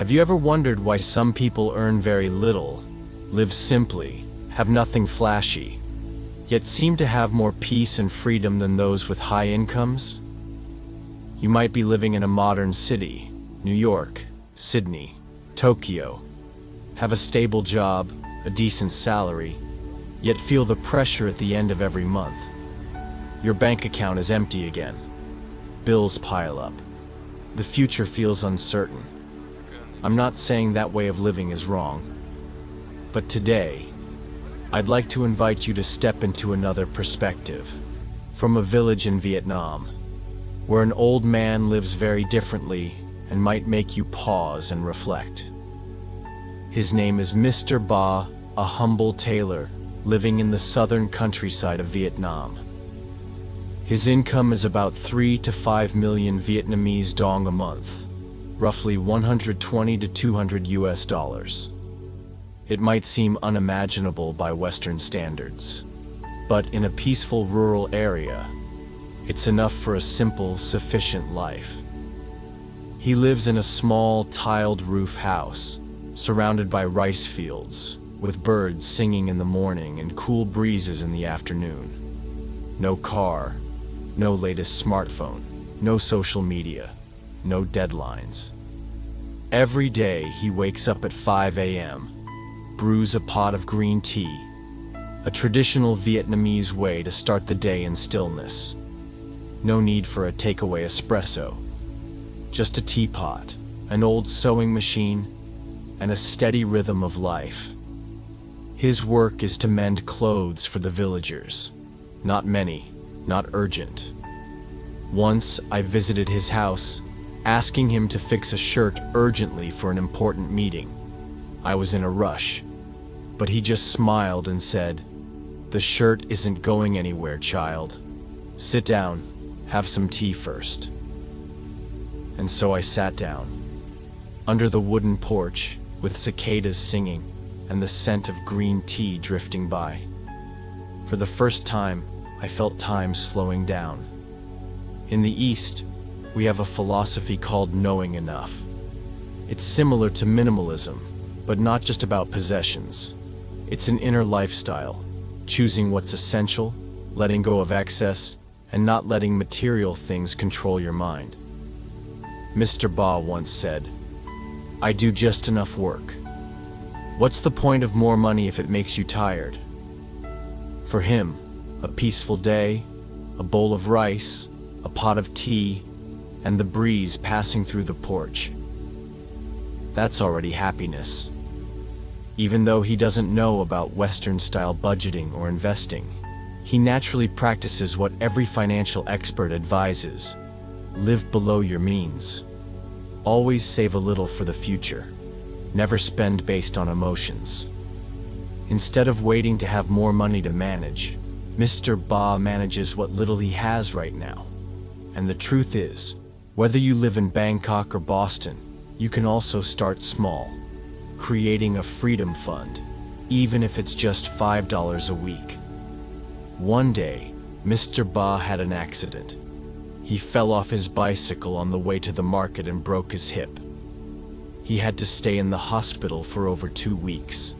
Have you ever wondered why some people earn very little, live simply, have nothing flashy, yet seem to have more peace and freedom than those with high incomes? You might be living in a modern city, New York, Sydney, Tokyo, have a stable job, a decent salary, yet feel the pressure at the end of every month. Your bank account is empty again. Bills pile up. The future feels uncertain. I'm not saying that way of living is wrong. But today, I'd like to invite you to step into another perspective. From a village in Vietnam, where an old man lives very differently and might make you pause and reflect. His name is Mr. Ba, a humble tailor living in the southern countryside of Vietnam. His income is about 3 to 5 million Vietnamese dong a month, roughly 120 to 200 US dollars. It might seem unimaginable by Western standards, but in a peaceful rural area, it's enough for a simple, sufficient life. He lives in a small, tiled roof house, surrounded by rice fields, with birds singing in the morning and cool breezes in the afternoon. No car, no latest smartphone, no social media, no deadlines. Every day he wakes up at 5 a.m., brews a pot of green tea, a traditional Vietnamese way to start the day in stillness. No need for a takeaway espresso, just a teapot, an old sewing machine, and a steady rhythm of life. His work is to mend clothes for the villagers. Not many, not urgent. Once I visited his house, asking him to fix a shirt urgently for an important meeting. I was in a rush, but he just smiled and said, "The shirt isn't going anywhere, child. Sit down, have some tea first." And so I sat down, under the wooden porch, with cicadas singing and the scent of green tea drifting by. For the first time, I felt time slowing down. In the East, we have a philosophy called knowing enough. It's similar to minimalism, but not just about possessions. It's an inner lifestyle, choosing what's essential, letting go of excess, and not letting material things control your mind. Mr. Ba once said, "I do just enough work. What's the point of more money if it makes you tired?" For him, a peaceful day, a bowl of rice, a pot of tea, and the breeze passing through the porch. That's already happiness. Even though he doesn't know about Western-style budgeting or investing, he naturally practices what every financial expert advises: live below your means. Always save a little for the future. Never spend based on emotions. Instead of waiting to have more money to manage, Mr. Ba manages what little he has right now. And the truth is, whether you live in Bangkok or Boston, you can also start small, creating a freedom fund, even if it's just $5 a week. One day, Mr. Ba had an accident. He fell off his bicycle on the way to the market and broke his hip. He had to stay in the hospital for over 2 weeks.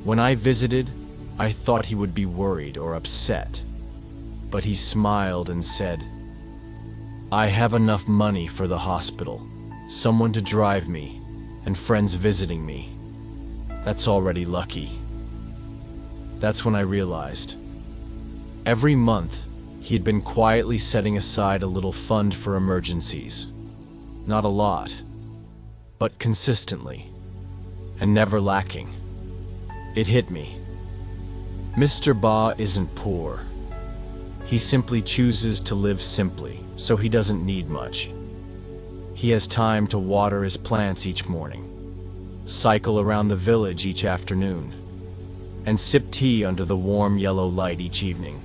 When I visited, I thought he would be worried or upset, but he smiled and said, "I have enough money for the hospital, someone to drive me, and friends visiting me. That's already lucky." That's when I realized. Every month, he had been quietly setting aside a little fund for emergencies. Not a lot, but consistently, and never lacking. It hit me. Mr. Ba isn't poor. He simply chooses to live simply, so he doesn't need much. He has time to water his plants each morning, cycle around the village each afternoon, and sip tea under the warm yellow light each evening.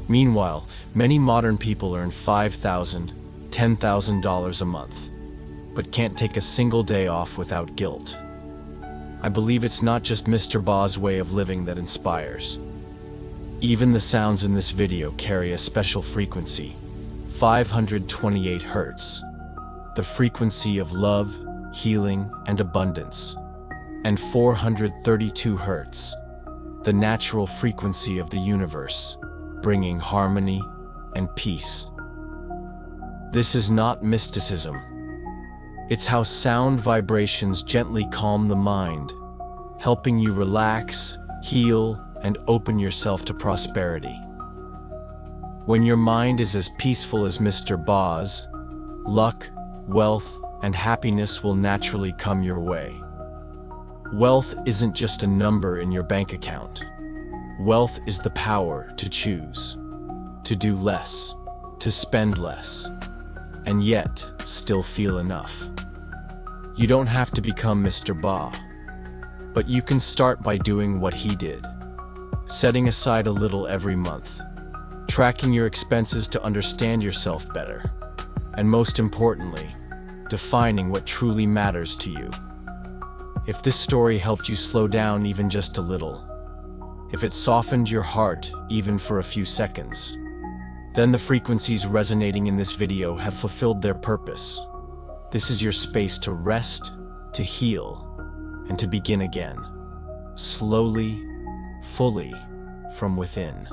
Meanwhile, many modern people earn $5,000, $10,000 a month, but can't take a single day off without guilt. I believe it's not just Mr. Ba's way of living that inspires. Even the sounds in this video carry a special frequency, 528 Hz, the frequency of love, healing, and abundance. And 432 Hz, the natural frequency of the universe, bringing harmony and peace. This is not mysticism. It's how sound vibrations gently calm the mind, helping you relax, heal, and open yourself to prosperity. When your mind is as peaceful as Mr. Ba's, luck, wealth, and happiness will naturally come your way. Wealth isn't just a number in your bank account. Wealth is the power to choose, to do less, to spend less, and yet still feel enough. You don't have to become Mr. Ba, but you can start by doing what he did, setting aside a little every month, tracking your expenses to understand yourself better, and most importantly, defining what truly matters to you. If this story helped you slow down even just a little, if it softened your heart even for a few seconds, then the frequencies resonating in this video have fulfilled their purpose. This is your space to rest, to heal, and to begin again, slowly, fully, from within.